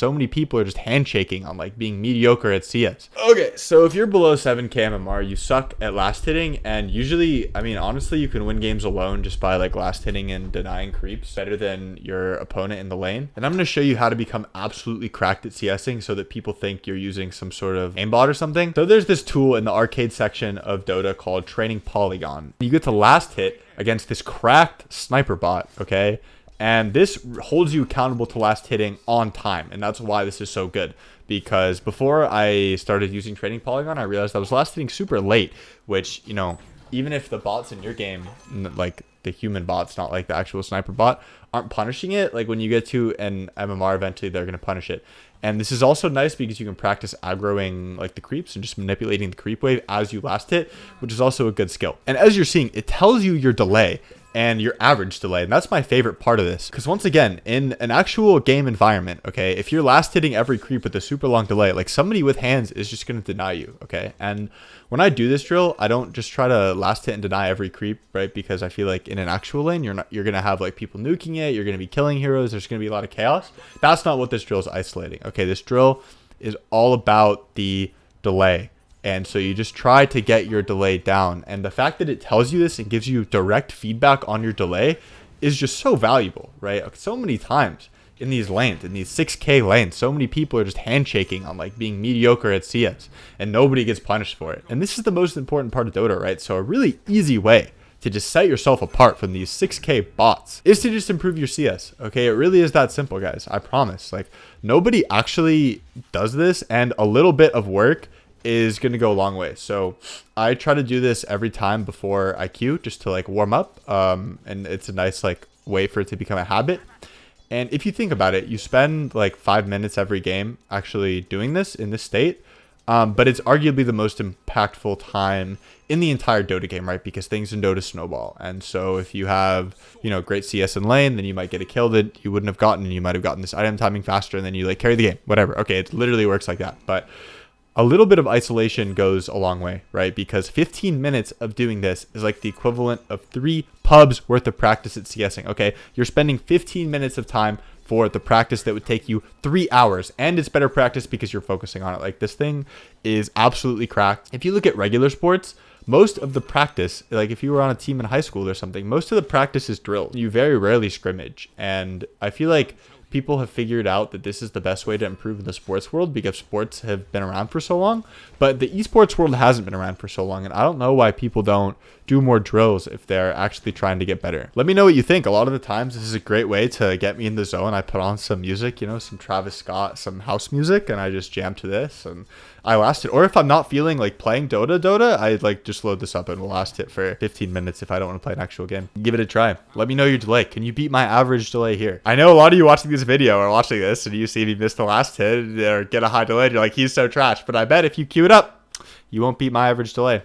So many people are just handshaking on like being mediocre at CS. Okay, so if you're below 7k MMR, you suck at last hitting, and usually, I mean, honestly, you can win games alone just by like last hitting and denying creeps better than your opponent in the lane. And I'm going to show you how to become absolutely cracked at CSing so that people think you're using some sort of aimbot or something. So there's this tool in the arcade section of Dota called Training Polygon. You get to last hit against this cracked sniper bot, okay? And this holds you accountable to last hitting on time. And that's why this is so good. Because before I started using Training Polygon, I realized I was last hitting super late. Which, you know, even if the bots in your game, like the human bots, not like the actual sniper bot, aren't punishing it, like when you get to an MMR, eventually they're going to punish it. And this is also nice because you can practice aggroing like the creeps and just manipulating the creep wave as you last hit, which is also a good skill. And as you're seeing, it tells you your delay and your average delay. And that's my favorite part of this. Because once again, in an actual game environment, okay, if you're last hitting every creep with a super long delay, like somebody with hands is just going to deny you, okay? And when I do this drill, I don't just try to last hit and deny every creep, right? Because I feel like in an actual lane, you're going to have like people nuking it, you're going to be killing heroes, there's going to be a lot of chaos. That's not what this drill is isolating. Okay, this drill is all about the delay. And so you just try to get your delay down. And the fact that it tells you this and gives you direct feedback on your delay is just so valuable, right? So many times in these lanes, in these 6k lanes, so many people are just handshaking on like being mediocre at CS and nobody gets punished for it. And this is the most important part of Dota, right? So a really easy way to just set yourself apart from these 6k bots is to just improve your CS. Okay, it really is that simple, guys. I promise. Like nobody actually does this, and a little bit of work is going to go a long way. So I try to do this every time before I queue just to like warm up. And it's a nice like way for it to become a habit. And if you think about it, you spend like 5 minutes every game actually doing this in this state. But it's arguably the most impactful time in the entire Dota game, right? Because things in Dota snowball. And so if you have, you know, great CS in lane, then you might get a kill that you wouldn't have gotten. And you might have gotten this item timing faster, and then you like carry the game, whatever. Okay, it literally works like that. But a little bit of isolation goes a long way, right? Because 15 minutes of doing this is like the equivalent of 3 pubs worth of practice at CSing, okay? You're spending 15 minutes of time for the practice that would take you 3 hours, and it's better practice because you're focusing on it. Like this thing is absolutely cracked. If you look at regular sports, most of the practice, like if you were on a team in high school or something, most of the practice is drill. You very rarely scrimmage. And I feel like people have figured out that this is the best way to improve in the sports world because sports have been around for so long, but the esports world hasn't been around for so long. And I don't know why people don't do more drills if they're actually trying to get better. Let me know what you think. A lot of the times this is a great way to get me in the zone. I put on some music, you know, some Travis Scott, some house music, and I just jam to this and I last it. Or if I'm not feeling like playing Dota, I like just load this up and we'll last it for 15 minutes if I don't want to play an actual game. Give it a try. Let me know your delay. Can you beat my average delay here? I know a lot of you watching this video are watching this and you see me miss the last hit or get a high delay and you're like, he's so trash. But I bet if you queue it up, you won't beat my average delay.